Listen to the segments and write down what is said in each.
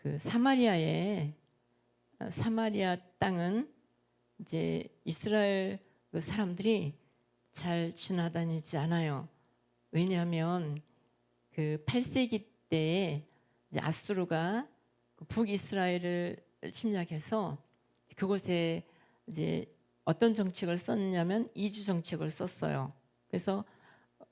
그 사마리아 땅은 이제 이스라엘 그 사람들이 잘 지나다니지 않아요. 왜냐하면 그 8세기 때에 이제 아수르가 북이스라엘을 침략해서 그곳에 이제 어떤 정책을 썼냐면 이주 정책을 썼어요. 그래서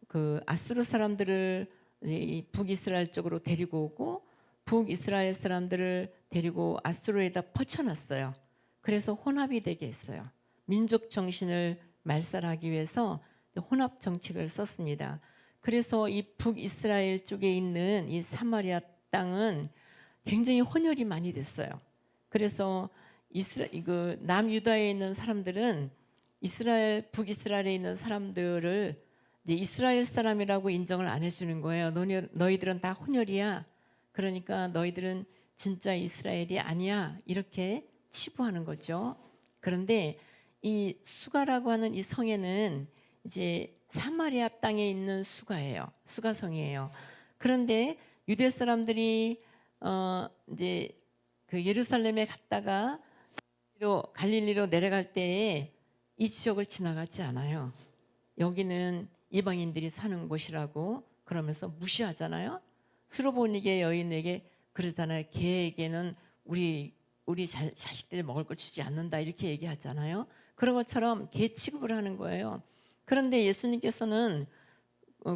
그 아수르 사람들을 이 북이스라엘 쪽으로 데리고 오고 북이스라엘 사람들을 데리고 아수르에다 퍼쳐놨어요. 그래서 혼합이 되게 했어요. 민족 정신을 말살하기 위해서 혼합 정책을 썼습니다. 그래서 이 북이스라엘 쪽에 있는 이 사마리아 땅은 굉장히 혼혈이 많이 됐어요. 그래서 남유다에 있는 사람들은 북이스라엘에 있는 사람들을 이제 이스라엘 사람이라고 인정을 안 해주는 거예요. 너희들은 다 혼혈이야. 그러니까 너희들은 진짜 이스라엘이 아니야. 이렇게 치부하는 거죠. 그런데 이 수가라고 하는 이 성에는 이제 사마리아 땅에 있는 수가성이에요. 그런데 유대 사람들이 이제 그 예루살렘에 갔다가 갈릴리로 내려갈 때에 이 지역을 지나가지 않아요. 여기는 이방인들이 사는 곳이라고 그러면서 무시하잖아요. 수로보니게 여인에게 그러잖아요. 걔에게는 우리 자식들이 먹을 걸 주지 않는다 이렇게 얘기하잖아요. 그런 것처럼 개 취급을 하는 거예요. 그런데 예수님께서는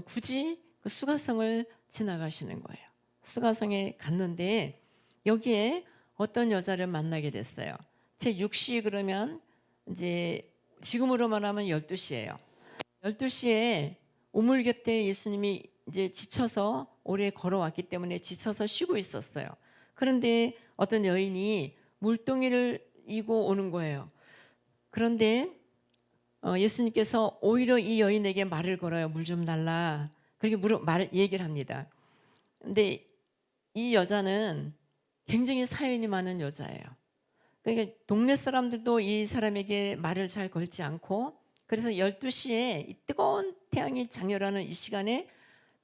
굳이 그 수가성을 지나가시는 거예요. 수가성에 갔는데 여기에 어떤 여자를 만나게 됐어요. 제 6시 그러면 이제 지금으로 말하면 12시예요. 12시에 우물 곁에 예수님이 이제 지쳐서 오래 걸어왔기 때문에 지쳐서 쉬고 있었어요. 그런데 어떤 여인이 물동이를 이고 오는 거예요. 그런데 예수님께서 오히려 이 여인에게 말을 걸어요. 물 좀 달라. 그렇게 얘기를 합니다. 근데 이 여자는 굉장히 사연이 많은 여자예요. 그러니까 동네 사람들도 이 사람에게 말을 잘 걸지 않고 그래서 12시에 이 뜨거운 태양이 장렬하는 이 시간에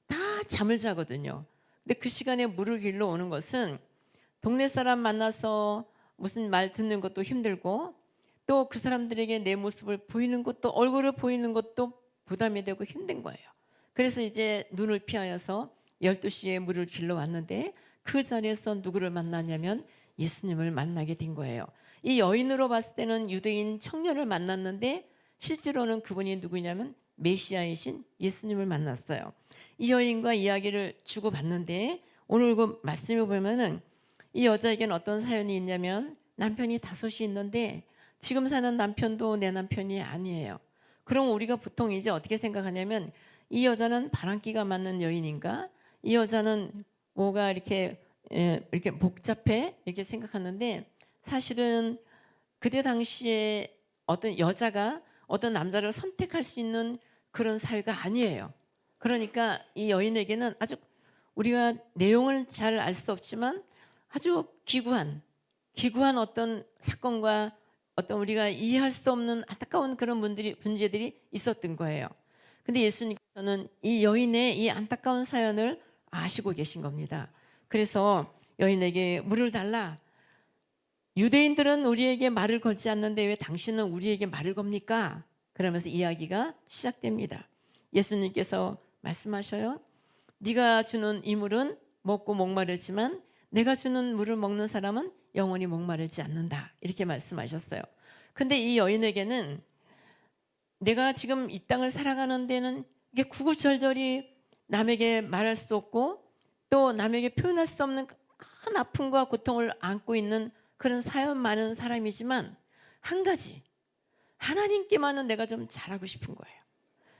다 잠을 자거든요. 근데 그 시간에 물을 길러 오는 것은 동네 사람 만나서 무슨 말 듣는 것도 힘들고 또 그 사람들에게 내 모습을 보이는 것도 얼굴을 보이는 것도 부담이 되고 힘든 거예요. 그래서 이제 눈을 피하여서 12시에 물을 길러 왔는데 그 자리에서 누구를 만나냐면 예수님을 만나게 된 거예요. 이 여인으로 봤을 때는 유대인 청년을 만났는데 실제로는 그분이 누구냐면 메시아이신 예수님을 만났어요. 이 여인과 이야기를 주고받는데 오늘 그 말씀을 보면은 이 여자에게는 어떤 사연이 있냐면 남편이 5이 있는데 지금 사는 남편도 내 남편이 아니에요. 그럼 우리가 보통 이제 어떻게 생각하냐면 이 여자는 바람기가 맞는 여인인가? 이 여자는 뭐가 이렇게 복잡해? 이렇게 생각하는데 사실은 그때 당시에 어떤 여자가 어떤 남자를 선택할 수 있는 그런 사회가 아니에요. 그러니까 이 여인에게는 아주 우리가 내용을 잘 알 수 없지만 아주 기구한 어떤 사건과 어떤 우리가 이해할 수 없는 안타까운 그런 문제들이 있었던 거예요. 근데 예수님께서는 이 여인의 이 안타까운 사연을 아시고 계신 겁니다. 그래서 여인에게 물을 달라. 유대인들은 우리에게 말을 걸지 않는데 왜 당신은 우리에게 말을 겁니까? 그러면서 이야기가 시작됩니다. 예수님께서 말씀하셔요. 네가 주는 이 물은 먹고 목마르지만 내가 주는 물을 먹는 사람은 영원히 목마르지 않는다. 이렇게 말씀하셨어요. 근데 이 여인에게는 내가 지금 이 땅을 살아가는 데는 이게 구구절절히 남에게 말할 수 없고 또 남에게 표현할 수 없는 큰 아픔과 고통을 안고 있는 그런 사연 많은 사람이지만 한 가지 하나님께만은 내가 좀 잘하고 싶은 거예요.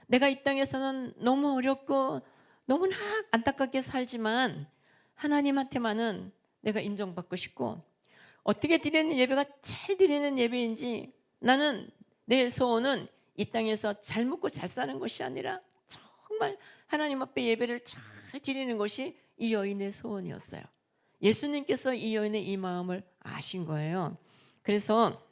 내가 이 땅에서는 너무 어렵고 너무나 안타깝게 살지만 하나님한테만은 내가 인정받고 싶고 어떻게 드리는 예배가 잘 드리는 예배인지 나는 내 소원은 이 땅에서 잘 먹고 잘 사는 것이 아니라 정말 하나님 앞에 예배를 잘 드리는 것이 이 여인의 소원이었어요. 예수님께서 이 여인의 이 마음을 아신 거예요. 그래서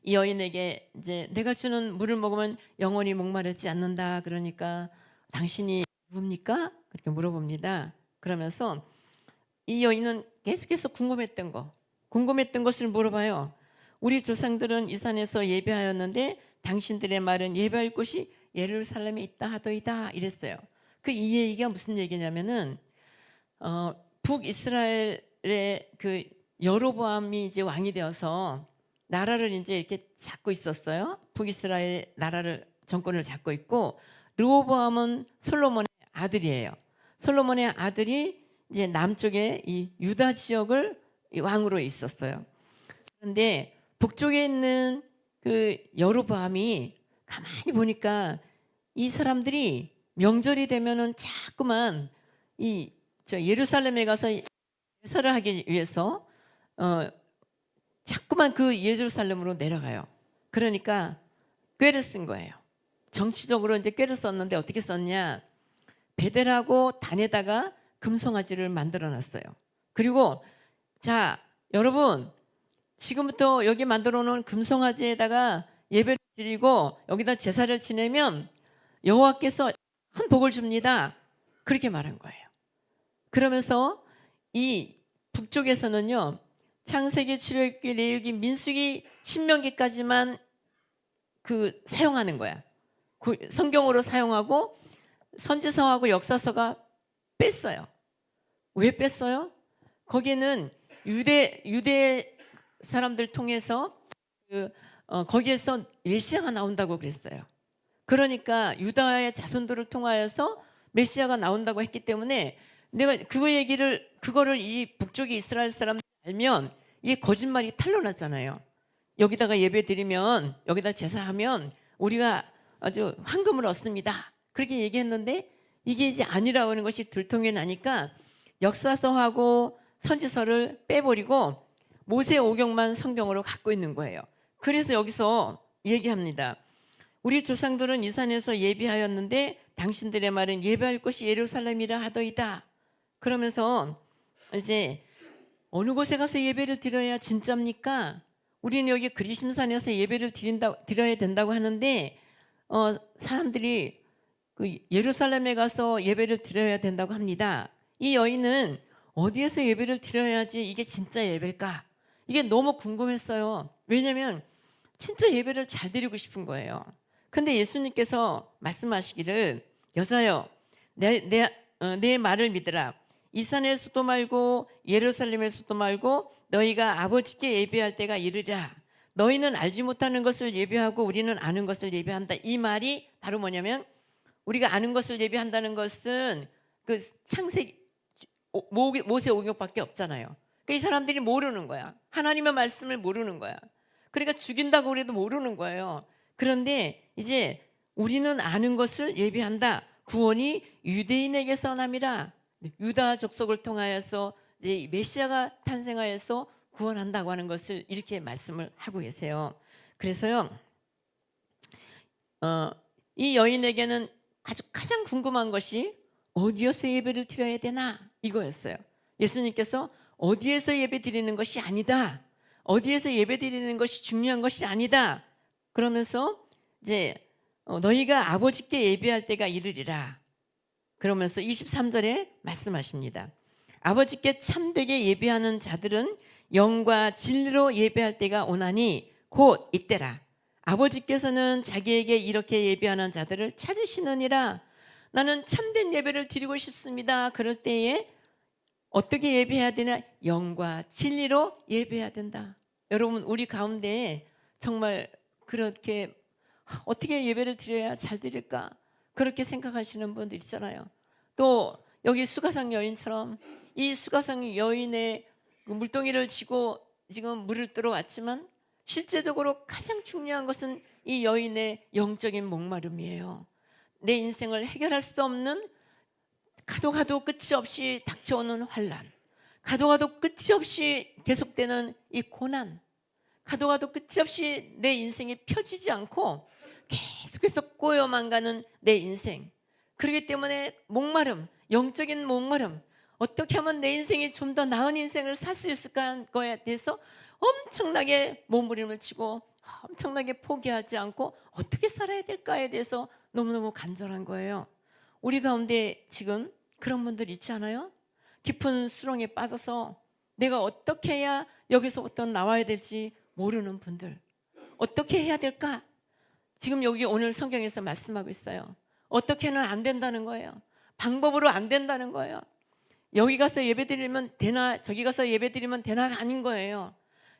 이 여인에게 이제 내가 주는 물을 먹으면 영원히 목마르지 않는다. 그러니까 당신이 누굽니까? 그렇게 물어봅니다. 그러면서 이 여인은 계속해서 궁금했던 것을 물어봐요. 우리 조상들은 이 산에서 예배하였는데 당신들의 말은 예배할 곳이 예루살렘에 있다 하더이다 이랬어요. 그 이 얘기가 무슨 얘기냐면은 북이스라엘의 그 여로보암이 이제 왕이 되어서 나라를 이제 이렇게 잡고 있었어요. 북이스라엘 나라를 정권을 잡고 있고 르호보암은 솔로몬의 아들이에요. 솔로몬의 아들이 이제 남쪽에 이 유다 지역을 왕으로 있었어요. 그런데 북쪽에 있는 그 여로보암이 가만히 보니까 이 사람들이 명절이 되면은 자꾸만 이 예루살렘에 가서 제사를 하기 위해서 자꾸만 그 예루살렘으로 내려가요. 그러니까 꾀를 쓴 거예요. 정치적으로 이제 꾀를 썼는데 어떻게 썼냐? 베델하고 단에다가 금송아지를 만들어 놨어요. 그리고 자, 여러분 지금부터 여기 만들어 놓은 금송아지에다가 예배를 드리고 여기다 제사를 지내면 여호와께서 큰 복을 줍니다. 그렇게 말한 거예요. 그러면서 이 북쪽에서는요. 창세기, 출애굽기, 레위기, 민수기, 신명기까지만 그 사용하는 거야. 성경으로 사용하고 선지서하고 역사서가 뺐어요. 왜 뺐어요? 거기는 유대 사람들 통해서 거기에서 메시아가 나온다고 그랬어요. 그러니까 유다의 자손들을 통하여서 메시아가 나온다고 했기 때문에 내가 그거를 이 북쪽의 이스라엘 사람들이 알면 이게 거짓말이 탄로났잖아요. 여기다가 예배 드리면 여기다 제사하면 우리가 아주 황금을 얻습니다. 그렇게 얘기했는데 이게 이제 아니라고 하는 것이 들통이 나니까 역사서하고 선지서를 빼버리고 모세 오경만 성경으로 갖고 있는 거예요. 그래서 여기서 얘기합니다. 우리 조상들은 이 산에서 예배하였는데 당신들의 말은 예배할 곳이 예루살렘이라 하더이다. 그러면서 이제 어느 곳에 가서 예배를 드려야 진짜입니까? 우리는 여기 그리심산에서 예배를 드려야 된다고 하는데 사람들이 그 예루살렘에 가서 예배를 드려야 된다고 합니다. 이 여인은 어디에서 예배를 드려야지 이게 진짜 예배일까? 이게 너무 궁금했어요. 왜냐하면 진짜 예배를 잘 드리고 싶은 거예요. 근데 예수님께서 말씀하시기를 여자여 내 말을 믿으라. 이 산에서도 말고 예루살렘에서도 말고 너희가 아버지께 예배할 때가 이르리라. 너희는 알지 못하는 것을 예배하고 우리는 아는 것을 예배한다. 이 말이 바로 뭐냐면 우리가 아는 것을 예배한다는 것은 그 창세기 모세 오경밖에 없잖아요. 그러니까 이 사람들이 모르는 거야. 하나님의 말씀을 모르는 거야. 그러니까 죽인다고 그래도 모르는 거예요. 그런데 이제 우리는 아는 것을 예배한다. 구원이 유대인에게서 남이라. 유다 족속을 통하여서 이제 메시아가 탄생하여서 구원한다고 하는 것을 이렇게 말씀을 하고 계세요. 그래서요, 이 여인에게는 아주 가장 궁금한 것이 어디에서 예배를 드려야 되나 이거였어요. 예수님께서 어디에서 예배 드리는 것이 아니다. 어디에서 예배 드리는 것이 중요한 것이 아니다. 그러면서 이제 너희가 아버지께 예배할 때가 이르리라. 그러면서 23절에 말씀하십니다. 아버지께 참되게 예배하는 자들은 영과 진리로 예배할 때가 오나니 곧 이때라. 아버지께서는 자기에게 이렇게 예배하는 자들을 찾으시느니라. 나는 참된 예배를 드리고 싶습니다. 그럴 때에 어떻게 예배해야 되냐? 영과 진리로 예배해야 된다. 여러분 우리 가운데 정말 그렇게 어떻게 예배를 드려야 잘 드릴까? 그렇게 생각하시는 분들 있잖아요. 또 여기 수가성 여인처럼 이 수가성 여인의 물동이를 쥐고 지금 물을 뜨러 왔지만 실제적으로 가장 중요한 것은 이 여인의 영적인 목마름이에요. 내 인생을 해결할 수 없는 가도 끝이 없이 닥쳐오는 환난, 가도 끝이 없이 계속되는 이 고난, 가도 끝이 없이 내 인생이 펴지지 않고 계속해서 꼬여만 가는 내 인생. 그렇기 때문에 목마름, 영적인 목마름, 어떻게 하면 내 인생이 좀 더 나은 인생을 살 수 있을까 거에 대해서 엄청나게 몸부림을 치고 엄청나게 포기하지 않고 어떻게 살아야 될까에 대해서 너무너무 간절한 거예요. 우리 가운데 지금 그런 분들 있지 않아요? 깊은 수렁에 빠져서 내가 어떻게 해야 여기서부터 나와야 될지 모르는 분들, 어떻게 해야 될까? 지금 여기 오늘 성경에서 말씀하고 있어요. 어떻게는 안 된다는 거예요. 방법으로 안 된다는 거예요. 여기 가서 예배드리면 되나, 저기 가서 예배드리면 되나가 아닌 거예요.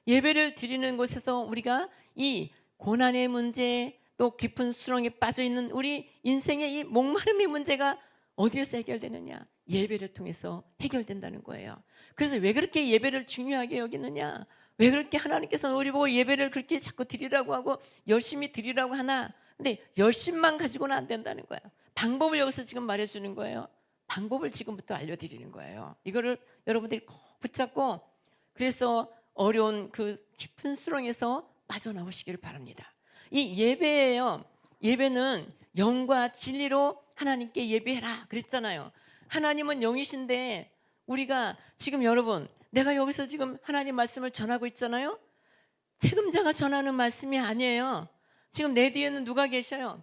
예배를 드리는 곳에서 우리가 이 고난의 문제, 또 깊은 수렁에 빠져 있는 우리 인생의 이 목마름의 문제가 어디에서 해결되느냐? 예배를 통해서 해결된다는 거예요. 그래서 왜 그렇게 예배를 중요하게 여기느냐? 왜 그렇게 하나님께서 우리 보고 예배를 그렇게 자꾸 드리라고 하고 열심히 드리라고 하나? 근데 열심만 가지고는 안 된다는 거야. 방법을 여기서 지금 말해주는 거예요. 방법을 지금부터 알려드리는 거예요. 이거를 여러분들이 꼭 붙잡고, 그래서 어려운 그 깊은 수렁에서 빠져나오시기를 바랍니다. 이 예배예요. 예배는 영과 진리로 하나님께 예배해라 그랬잖아요. 하나님은 영이신데 우리가 지금, 여러분, 내가 여기서 지금 하나님 말씀을 전하고 있잖아요. 책임자가 전하는 말씀이 아니에요. 지금 내 뒤에는 누가 계셔요?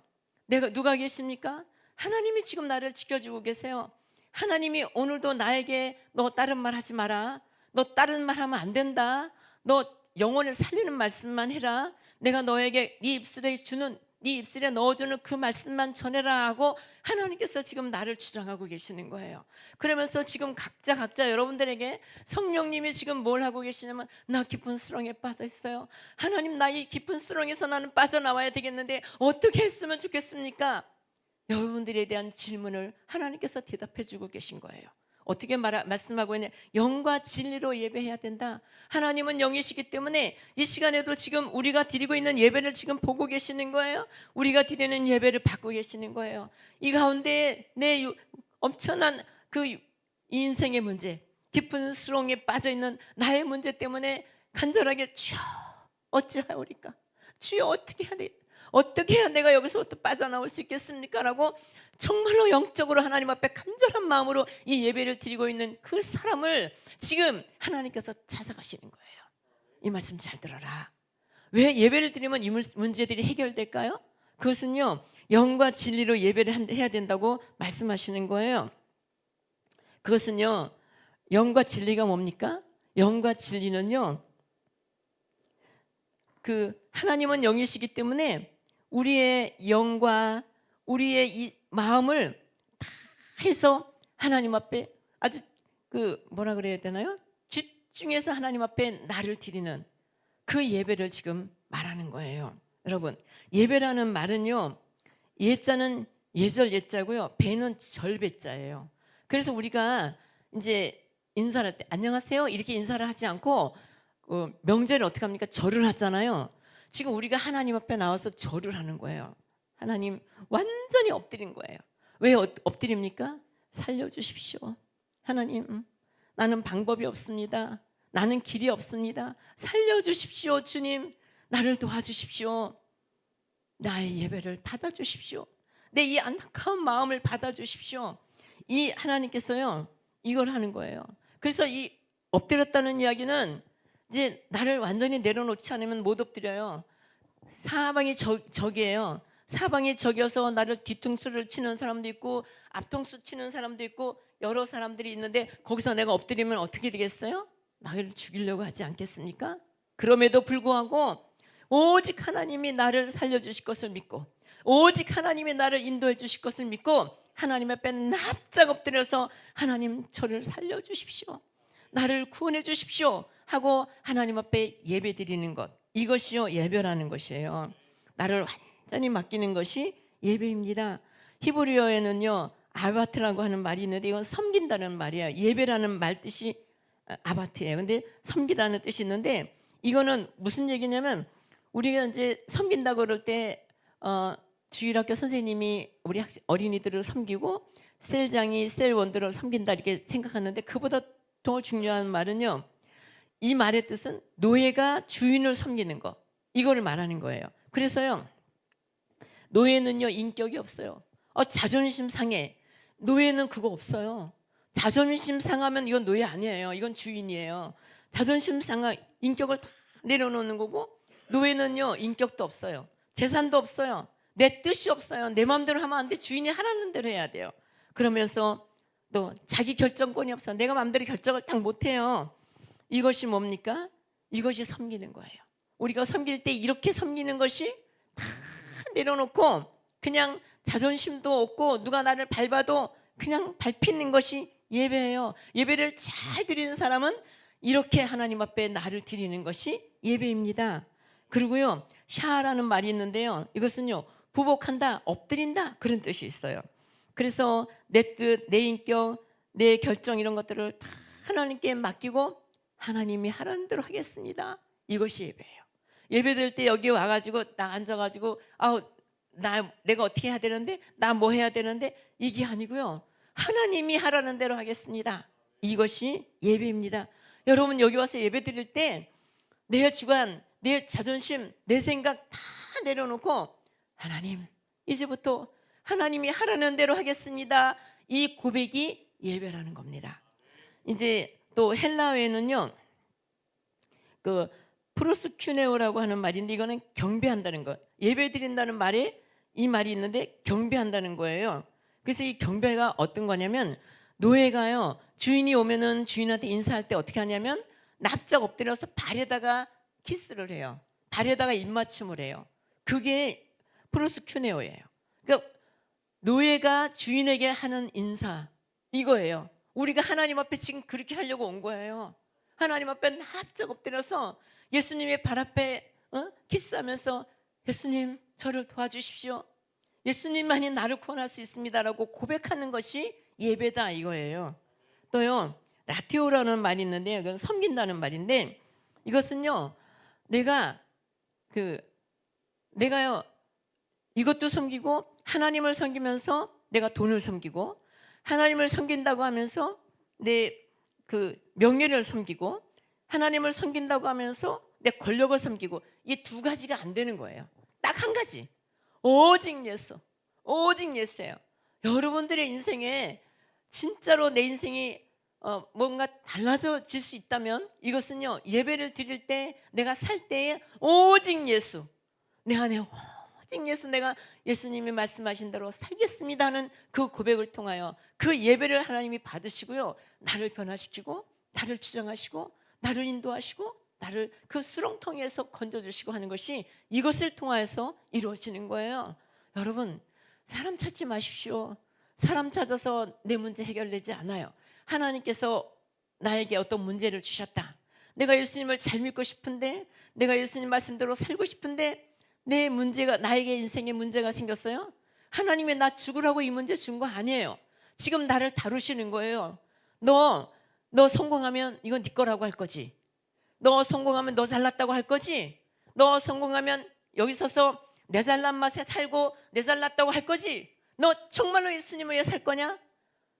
누가 계십니까? 하나님이 지금 나를 지켜주고 계세요. 하나님이 오늘도 나에게 너 다른 말 하지 마라, 너 다른 말 하면 안 된다, 너 영혼을 살리는 말씀만 해라, 내가 너에게 네 입술에 넣어주는 그 말씀만 전해라 하고 하나님께서 지금 나를 주장하고 계시는 거예요. 그러면서 지금 각자 여러분들에게 성령님이 지금 뭘 하고 계시냐면, 나 깊은 수렁에 빠져 있어요. 하나님, 나 이 깊은 수렁에서 나는 빠져나와야 되겠는데 어떻게 했으면 좋겠습니까? 여러분들에 대한 질문을 하나님께서 대답해 주고 계신 거예요. 어떻게 말씀하고 있냐? 영과 진리로 예배해야 된다. 하나님은 영이시기 때문에 이 시간에도 지금 우리가 드리고 있는 예배를 지금 보고 계시는 거예요. 우리가 드리는 예배를 받고 계시는 거예요. 이 가운데 내 엄청난 그 인생의 문제, 깊은 수렁에 빠져있는 나의 문제 때문에 간절하게, 주여 어찌하오리까? 주여 어떻게 해야 내가 여기서부터 빠져나올 수 있겠습니까? 라고 정말로 영적으로 하나님 앞에 간절한 마음으로 이 예배를 드리고 있는 그 사람을 지금 하나님께서 찾아가시는 거예요. 이 말씀 잘 들어라. 왜 예배를 드리면 이 문제들이 해결될까요? 그것은요, 영과 진리로 예배를 해야 된다고 말씀하시는 거예요. 그것은요, 영과 진리가 뭡니까? 영과 진리는요, 그 하나님은 영이시기 때문에 우리의 영과 우리의 이 마음을 다 해서 하나님 앞에 아주 그 뭐라 그래야 되나요? 집중해서 하나님 앞에 나를 드리는 그 예배를 지금 말하는 거예요. 여러분, 예배라는 말은요, 예자는 예절 예자고요, 배는 절배자예요. 그래서 우리가 이제 인사할 때 안녕하세요 이렇게 인사를 하지 않고 명절에 어떻게 합니까? 절을 하잖아요. 지금 우리가 하나님 앞에 나와서 절을 하는 거예요. 하나님 완전히 엎드린 거예요. 왜 엎드립니까? 살려주십시오. 하나님, 나는 방법이 없습니다. 나는 길이 없습니다. 살려주십시오. 주님, 나를 도와주십시오. 나의 예배를 받아주십시오. 내 이 안타까운 마음을 받아주십시오. 이 하나님께서요, 이걸 하는 거예요. 그래서 이 엎드렸다는 이야기는 이제 나를 완전히 내려놓지 않으면 못 엎드려요. 사방이 적이에요. 사방이 적여서 나를 뒤통수를 치는 사람도 있고 앞통수 치는 사람도 있고 여러 사람들이 있는데, 거기서 내가 엎드리면 어떻게 되겠어요? 나를 죽이려고 하지 않겠습니까? 그럼에도 불구하고 오직 하나님이 나를 살려주실 것을 믿고, 오직 하나님이 나를 인도해 주실 것을 믿고 하나님 앞에 납작 엎드려서, 하나님 저를 살려주십시오, 나를 구원해 주십시오 하고 하나님 앞에 예배드리는 것, 이것이요 예배라는 것이에요. 나를 완전히 맡기는 것이 예배입니다. 히브리어에는요 아바트라고 하는 말이 있는데, 이건 섬긴다는 말이에요. 예배라는 말 뜻이 아바트예요. 근데 섬기다는 뜻이 있는데, 이거는 무슨 얘기냐면, 우리가 이제 섬긴다고 그럴 때 주일학교 선생님이 우리 어린이들을 섬기고 셀장이 셀원들을 섬긴다 이렇게 생각하는데, 그보다 더 중요한 말은요, 이 말의 뜻은 노예가 주인을 섬기는 거, 이거를 말하는 거예요. 그래서요, 노예는요 인격이 없어요. 자존심 상해. 노예는 그거 없어요. 자존심 상하면 이건 노예 아니에요. 이건 주인이에요. 자존심 상하, 인격을 다 내려놓는 거고, 노예는요 인격도 없어요. 재산도 없어요. 내 뜻이 없어요. 내 마음대로 하면 안 돼. 주인이 하라는 대로 해야 돼요. 그러면서 또 자기 결정권이 없어요. 내가 마음대로 결정을 딱 못해요. 이것이 뭡니까? 이것이 섬기는 거예요. 우리가 섬길 때 이렇게 섬기는 것이 다 내려놓고 그냥 자존심도 없고 누가 나를 밟아도 그냥 밟히는 것이 예배예요. 예배를 잘 드리는 사람은 이렇게 하나님 앞에 나를 드리는 것이 예배입니다. 그리고요, 샤라는 말이 있는데요, 이것은요 부복한다, 엎드린다 그런 뜻이 있어요. 그래서 내 뜻, 내 인격, 내 결정 이런 것들을 다 하나님께 맡기고 하나님이 하라는 대로 하겠습니다. 이것이 예배예요. 예배 드릴 때 여기 와가지고 딱 앉아가지고 내가 어떻게 해야 되는데, 나 뭐 해야 되는데, 이게 아니고요, 하나님이 하라는 대로 하겠습니다. 이것이 예배입니다. 여러분 여기 와서 예배 드릴 때 내 주관, 내 자존심, 내 생각 다 내려놓고 하나님, 이제부터 하나님이 하라는 대로 하겠습니다. 이 고백이 예배라는 겁니다. 이제 또 헬라어에는요, 그 프로스큐네오라고 하는 말인데, 이거는 경배한다는 거. 예배 드린다는 말에 이 말이 있는데 경배한다는 거예요. 그래서 이 경배가 어떤 거냐면, 노예가요 주인이 오면은 주인한테 인사할 때 어떻게 하냐면 납작 엎드려서 발에다가 키스를 해요. 발에다가 입맞춤을 해요. 그게 프로스큐네오예요. 그러니까 노예가 주인에게 하는 인사, 이거예요. 우리가 하나님 앞에 지금 그렇게 하려고 온 거예요. 하나님 앞에 납작 엎드려서 예수님의 발 앞에 키스하면서 예수님 저를 도와주십시오, 예수님만이 나를 구원할 수 있습니다라고 고백하는 것이 예배다 이거예요. 또요, 라티오라는 말이 있는데요, 이건 섬긴다는 말인데, 이것은요 내가요 이것도 섬기고 하나님을 섬기면서 내가 돈을 섬기고, 하나님을 섬긴다고 하면서 내 명예를 섬기고, 하나님을 섬긴다고 하면서 내 권력을 섬기고, 이 두 가지가 안 되는 거예요. 딱 한 가지, 오직 예수, 오직 예수예요. 여러분들의 인생에 진짜로 내 인생이 뭔가 달라져질 수 있다면, 이것은요 예배를 드릴 때, 내가 살 때에 오직 예수, 내 안에 오직 예수, 내가 예수님이 말씀하신 대로 살겠습니다 하는 그 고백을 통하여 그 예배를 하나님이 받으시고요, 나를 변화시키고 나를 주장하시고 나를 인도하시고 나를 그 수렁텅이에서 건져주시고 하는 것이 이것을 통하여서 이루어지는 거예요. 여러분, 사람 찾지 마십시오. 사람 찾아서 내 문제 해결되지 않아요. 하나님께서 나에게 어떤 문제를 주셨다, 내가 예수님을 잘 믿고 싶은데, 내가 예수님 말씀대로 살고 싶은데 내 문제가, 나에게 인생에 문제가 생겼어요. 하나님이 나 죽으라고 이 문제 준 거 아니에요. 지금 나를 다루시는 거예요. 너 성공하면 이건 네 거라고 할 거지, 너 성공하면 너 잘났다고 할 거지, 너 성공하면 여기 서서 내 잘난 맛에 살고 내 잘났다고 할 거지, 너 정말로 예수님을 위해 살 거냐?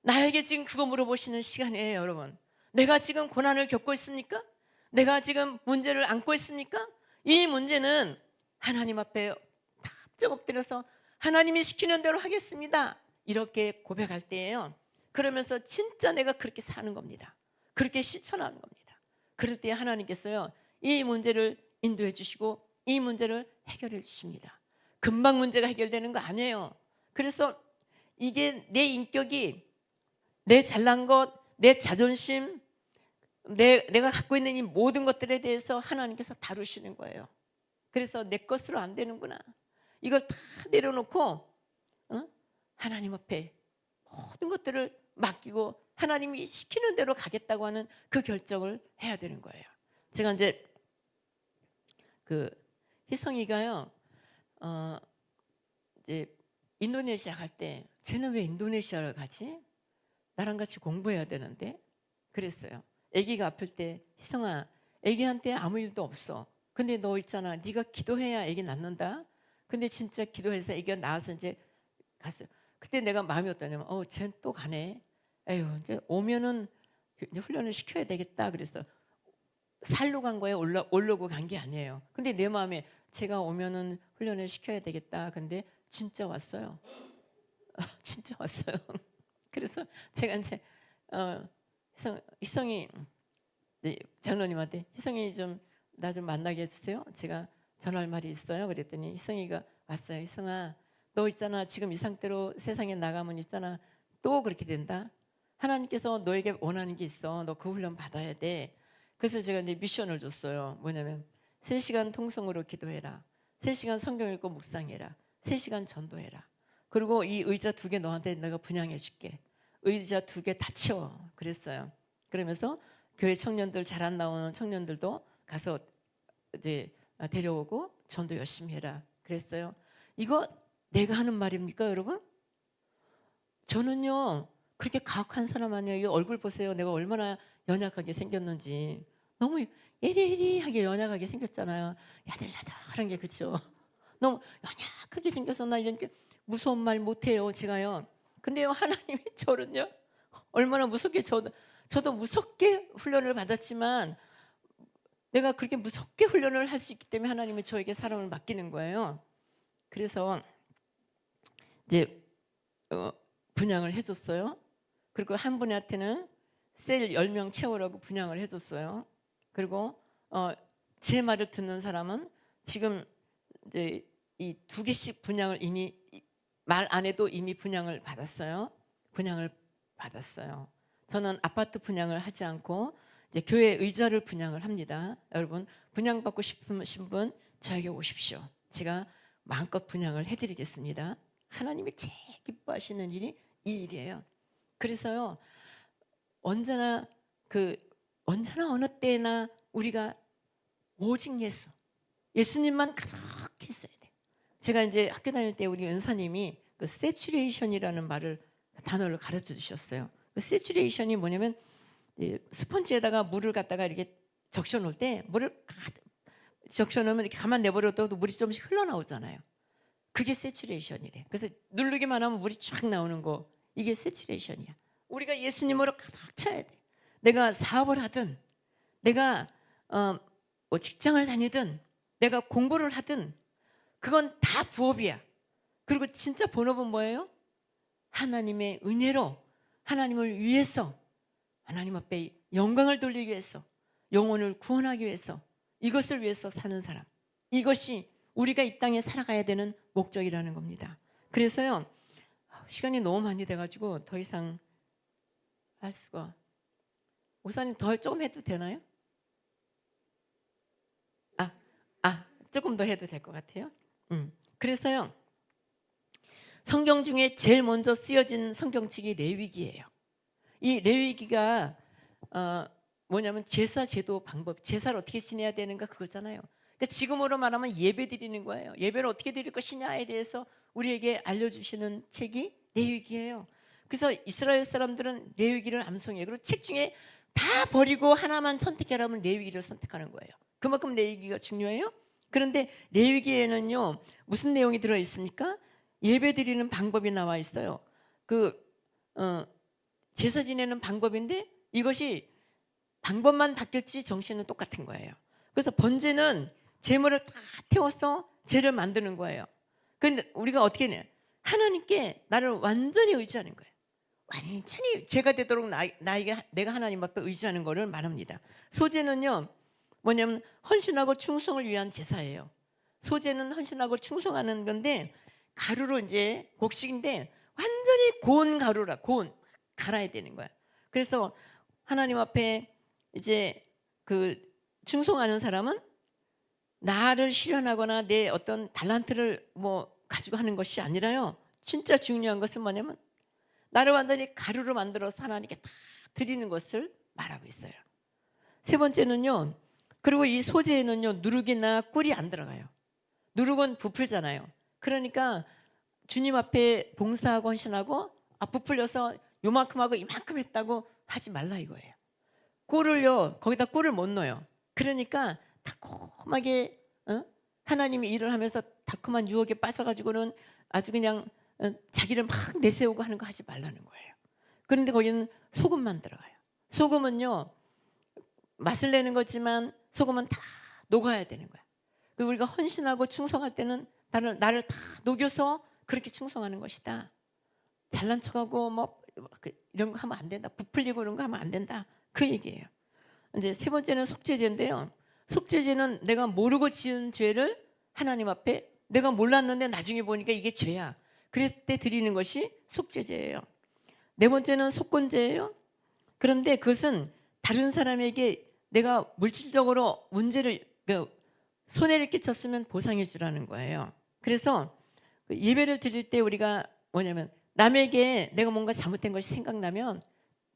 나에게 지금 그거 물어보시는 시간이에요. 여러분, 내가 지금 고난을 겪고 있습니까? 내가 지금 문제를 안고 있습니까? 이 문제는 하나님 앞에 납작 엎드려서 하나님이 시키는 대로 하겠습니다 이렇게 고백할 때예요. 그러면서 진짜 내가 그렇게 사는 겁니다. 그렇게 실천하는 겁니다. 그럴 때 하나님께서요 이 문제를 인도해 주시고 이 문제를 해결해 주십니다. 금방 문제가 해결되는 거 아니에요. 그래서 이게 내 인격이, 내 잘난 것, 내 자존심, 내가 갖고 있는 이 모든 것들에 대해서 하나님께서 다루시는 거예요. 그래서 내 것으로 안 되는구나, 이걸 다 내려놓고 하나님 앞에 모든 것들을 맡기고 하나님이 시키는 대로 가겠다고 하는 그 결정을 해야 되는 거예요. 제가 이제 희성이가요 이제 인도네시아 갈 때, 쟤는 왜 인도네시아를 가지? 나랑 같이 공부해야 되는데 그랬어요. 아기가 아플 때, 희성아, 아기한테 아무 일도 없어. 근데 너 있잖아, 네가 기도해야 아기 낫는다. 근데 진짜 기도해서 아기가 나와서 이제 갔어요. 그때 내가 마음이 어떠냐면, 쟤는 또 가네. 에휴, 이제 오면은 이제 훈련을 시켜야 되겠다. 그래서 살로 간 거예요. 오려고 간 게 아니에요. 근데 내 마음에 제가 오면은 훈련을 시켜야 되겠다. 근데 진짜 왔어요. 진짜 왔어요. 그래서 제가 이제 희성이 장로님한테, 희성이 좀 나 좀 만나게 해주세요, 제가 전할 말이 있어요. 그랬더니 희성이가 왔어요. 희성아, 너 있잖아, 지금 이 상태로 세상에 나가면 있잖아 또 그렇게 된다. 하나님께서 너에게 원하는 게 있어. 너 그 훈련 받아야 돼. 그래서 제가 이제 미션을 줬어요. 뭐냐면 3시간 통성으로 기도해라. 3시간 성경 읽고 묵상해라. 3시간 전도해라. 그리고 이 의자 2개 너한테 내가 분양해 줄게. 의자 2개 다 채워. 그랬어요. 그러면서 교회 청년들 잘 안 나오는 청년들도 가서 이제 데려오고 전도 열심히 해라. 그랬어요. 이거 내가 하는 말입니까, 여러분? 저는요 그렇게 가혹한 사람 아니에요. 이 얼굴 보세요. 내가 얼마나 연약하게 생겼는지. 너무 예리예리하게 연약하게 생겼잖아요. 야들야들한 게, 그렇죠? 너무 연약하게 생겨서 나 이렇게 무서운 말 못해요, 제가요. 근데요 하나님이 저는요 얼마나 무섭게, 저도 무섭게 훈련을 받았지만 내가 그렇게 무섭게 훈련을 할 수 있기 때문에 하나님이 저에게 사람을 맡기는 거예요. 그래서 이제 분양을 해줬어요. 그리고 한 분한테는 셀 10명 채우라고 분양을 해줬어요. 그리고 제 말을 듣는 사람은 지금 이제 이 2개씩 분양을 이미 말 안 해도 이미 분양을 받았어요. 분양을 받았어요. 저는 아파트 분양을 하지 않고 이제 교회 의자를 분양을 합니다. 여러분 분양받고 싶으신 분 저에게 오십시오. 제가 마음껏 분양을 해드리겠습니다. 하나님이 제일 기뻐하시는 일이 이 일이에요. 그래서요 언제나 어느 때나 우리가 오직 예수님만 가득히 있어야 돼. 제가 이제 학교 다닐 때 우리 은사님이 그 세츄레이션이라는 단어를 가르쳐 주셨어요. 그 세츄레이션이 뭐냐면 스펀지에다가 물을 갖다가 이렇게 적셔 놓을 때 물을 적셔 놓으면 이렇게 가만 내버려둬도 물이 조금씩 흘러나오잖아요. 그게 세츄레이션이래. 그래서 누르기만 하면 물이 쫙 나오는 거, 이게 세츄레이션이야. 우리가 예수님으로 가득 차야 돼. 내가 사업을 하든 내가 뭐 직장을 다니든 내가 공부를 하든 그건 다 부업이야. 그리고 진짜 본업은 뭐예요? 하나님의 은혜로 하나님을 위해서, 하나님 앞에 영광을 돌리기 위해서, 영혼을 구원하기 위해서, 이것을 위해서 사는 사람, 이것이 우리가 이 땅에 살아가야 되는 목적이라는 겁니다. 그래서요 시간이 너무 많이 돼가지고 더 이상 할 수가. 목사님 더 조금 해도 되나요? 조금 더 해도 될 것 같아요. 그래서요 성경 중에 제일 먼저 쓰여진 성경책이 레위기예요. 이 레위기가 뭐냐면 제사 제도 방법, 제사를 어떻게 지내야 되는가 그거잖아요. 그러니까 지금으로 말하면 예배 드리는 거예요. 예배를 어떻게 드릴 것이냐에 대해서 우리에게 알려주시는 책이 레위기예요. 그래서 이스라엘 사람들은 레위기를 암송해요. 그리고 책 중에 다 버리고 하나만 선택하라면 레위기를 선택하는 거예요. 그만큼 레위기가 중요해요. 그런데 레위기에는요 무슨 내용이 들어 있습니까? 예배 드리는 방법이 나와 있어요. 제사 지내는 방법인데 이것이 방법만 바뀌었지 정신은 똑같은 거예요. 그래서 번제는 제물을 다 태워서 제를 만드는 거예요. 그런데 우리가 어떻게 해요? 하나님께 나를 완전히 의지하는 거예요. 완전히 제가 되도록 내가 하나님 앞에 의지하는 거를 말합니다. 소제는요 뭐냐면 헌신하고 충성을 위한 제사예요. 소제는 헌신하고 충성하는 건데 가루로 이제 곡식인데 완전히 고운 가루라, 갈아야 되는 거야. 그래서 하나님 앞에 이제 충성하는 사람은 나를 실현하거나 내 어떤 달란트를 뭐 가지고 하는 것이 아니라요. 진짜 중요한 것은 뭐냐면 나를 완전히 가루로 만들어서 하나님께 다 드리는 것을 말하고 있어요. 세 번째는요. 그리고 이 소재에는요 누룩이나 꿀이 안 들어가요. 누룩은 부풀잖아요. 그러니까 주님 앞에 봉사하고 헌신하고 부풀려서 요만큼 하고 이만큼 했다고 하지 말라 이거예요. 꿀을요 거기다 꿀을 못 넣어요. 그러니까 달콤하게 하나님이 일을 하면서 달콤한 유혹에 빠져가지고는 아주 그냥 자기를 막 내세우고 하는 거 하지 말라는 거예요. 그런데 거기는 소금만 들어가요. 소금은요 맛을 내는 거지만 소금은 다 녹아야 되는 거야. 그리고 우리가 헌신하고 충성할 때는 나를 다 녹여서 그렇게 충성하는 것이다. 잘난 척하고 뭐 이런 거 하면 안 된다. 부풀리고 이런 거 하면 안 된다. 그 얘기예요. 이제 세 번째는 속죄제인데요. 속죄제는 내가 모르고 지은 죄를 하나님 앞에 내가 몰랐는데 나중에 보니까 이게 죄야. 그랬을 때 드리는 것이 속죄제예요. 네 번째는 속건제예요. 그런데 그것은 다른 사람에게 내가 물질적으로 문제를 손해를 끼쳤으면 보상해 주라는 거예요. 그래서 예배를 드릴 때 우리가 뭐냐면 남에게 내가 뭔가 잘못된 것이 생각나면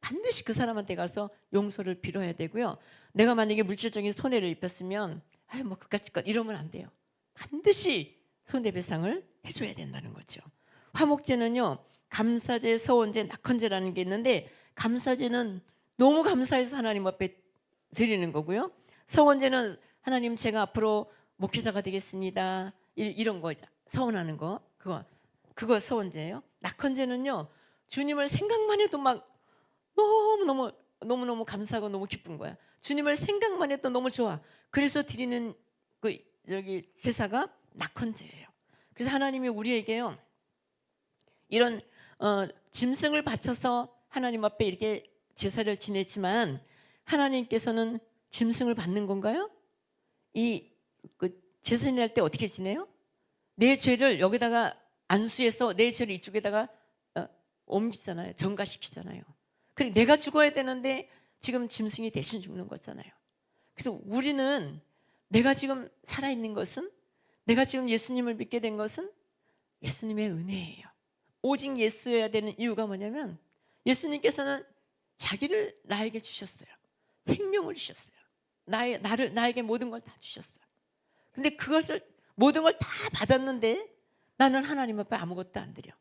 반드시 그 사람한테 가서 용서를 빌어야 되고요. 내가 만약에 물질적인 손해를 입혔으면 아유 뭐 그까짓 것 이러면 안 돼요. 반드시 손해배상을 해줘야 된다는 거죠. 화목제는요, 감사제, 서원제, 낙헌제라는 게 있는데 감사제는 너무 감사해서 하나님 앞에 드리는 거고요. 서원제는 하나님 제가 앞으로 목회자가 되겠습니다. 이런 거 서원하는 거 그거 서원제예요. 낙헌제는요, 주님을 생각만 해도 막 너무너무 감사하고 너무 기쁜 거야. 주님을 생각만 해도 너무 좋아. 그래서 드리는 제사가 낙헌제예요. 그래서 하나님이 우리에게요, 이런 짐승을 바쳐서 하나님 앞에 이렇게 제사를 지냈지만 하나님께서는 짐승을 받는 건가요? 제사 지낼 때 어떻게 지내요? 내 죄를 여기다가 안수해서 내 죄를 이쪽에다가 옮기잖아요. 전가시키잖아요. 그래 내가 죽어야 되는데 지금 짐승이 대신 죽는 거잖아요. 그래서 우리는 내가 지금 살아있는 것은, 내가 지금 예수님을 믿게 된 것은 예수님의 은혜예요. 오직 예수여야 되는 이유가 뭐냐면 예수님께서는 자기를 나에게 주셨어요. 생명을 주셨어요. 나에게 모든 걸 다 주셨어요. 근데 그것을 모든 걸 다 받았는데 나는 하나님 앞에 아무것도 안 드려.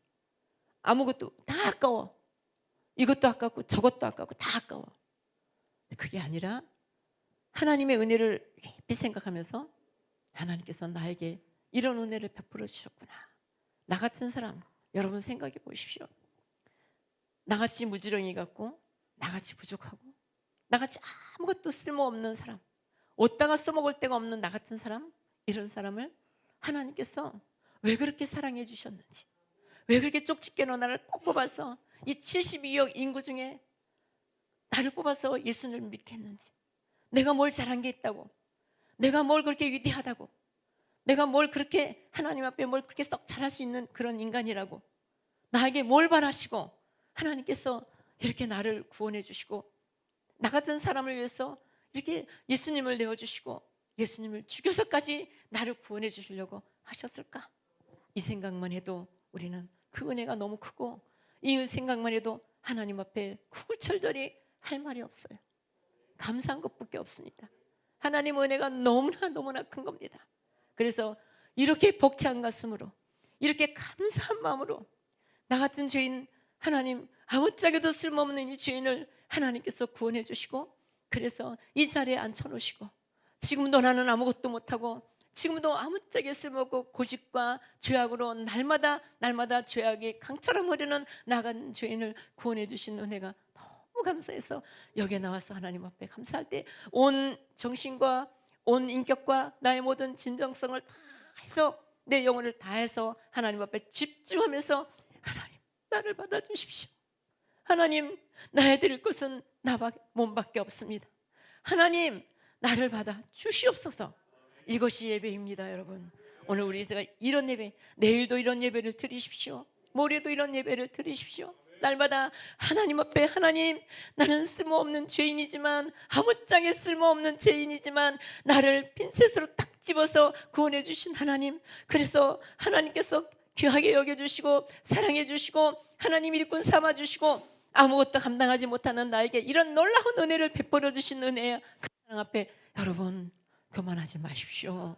아무것도 다 아까워. 이것도 아깝고 저것도 아깝고 다 아까워. 그게 아니라 하나님의 은혜를 깊이 생각하면서 하나님께서 나에게 이런 은혜를 베풀어 주셨구나. 나 같은 사람 여러분 생각해 보십시오. 나같이 무지렁이 같고 나같이 부족하고 나같이 아무것도 쓸모없는 사람, 얻다가 써먹을 데가 없는 나 같은 사람, 이런 사람을 하나님께서 왜 그렇게 사랑해 주셨는지, 왜 그렇게 쪽집게로 나를 꼭 뽑아서 이 72억 인구 중에 나를 뽑아서 예수님을 믿게 했는지, 내가 뭘 잘한 게 있다고, 내가 뭘 그렇게 위대하다고, 내가 뭘 그렇게 하나님 앞에 뭘 그렇게 썩 잘할 수 있는 그런 인간이라고, 나에게 뭘 바라시고 하나님께서 이렇게 나를 구원해 주시고 나 같은 사람을 위해서 이렇게 예수님을 내어주시고 예수님을 죽여서까지 나를 구원해 주시려고 하셨을까? 이 생각만 해도 우리는 그 은혜가 너무 크고, 이 생각만 해도 하나님 앞에 구구절절히 할 말이 없어요. 감사한 것밖에 없습니다. 하나님 은혜가 너무나 큰 겁니다. 그래서 이렇게 벅찬 가슴으로, 이렇게 감사한 마음으로 나 같은 죄인, 하나님 아무짝에도 쓸모없는 이 죄인을 하나님께서 구원해 주시고, 그래서 이 자리에 앉혀놓으시고, 지금도 나는 아무것도 못하고 지금도 아무짝에 쓸모없고 고집과 죄악으로 날마다 죄악이 강처럼 흐르는 나간 죄인을 구원해 주신 은혜가 너무 감사해서 여기에 나와서 하나님 앞에 감사할 때 온 정신과 온 인격과 나의 모든 진정성을 다 해서, 내 영혼을 다해서 하나님 앞에 집중하면서 하나님 나를 받아주십시오. 하나님 나의 드릴 것은 나 몸밖에 없습니다. 하나님 나를 받아 주시옵소서. 이것이 예배입니다. 여러분, 오늘 우리가 이런 예배, 내일도 이런 예배를 드리십시오. 모레도 이런 예배를 드리십시오. 날마다 하나님 앞에, 하나님 나는 쓸모없는 죄인이지만, 아무짝에 쓸모없는 죄인이지만 나를 핀셋으로 딱 집어서 구원해 주신 하나님, 그래서 하나님께서 귀하게 여겨주시고 사랑해 주시고 하나님 일꾼 삼아 주시고 아무것도 감당하지 못하는 나에게 이런 놀라운 은혜를 베풀어 주신 은혜야. 그 사랑 앞에 여러분 교만하지 마십시오.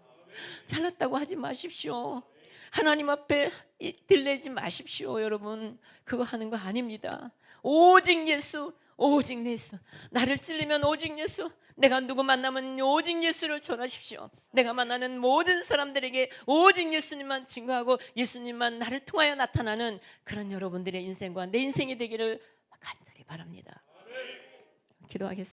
잘났다고 하지 마십시오. 하나님 앞에 들리지 마십시오. 여러분 그거 하는 거 아닙니다. 오직 예수, 오직 예수. 나를 찔리면 오직 예수, 내가 누구 만나면 오직 예수를 전하십시오. 내가 만나는 모든 사람들에게 오직 예수님만 증거하고 예수님만 나를 통하여 나타나는 그런 여러분들의 인생과 내 인생이 되기를 간절히 바랍니다. 기도하겠습니다.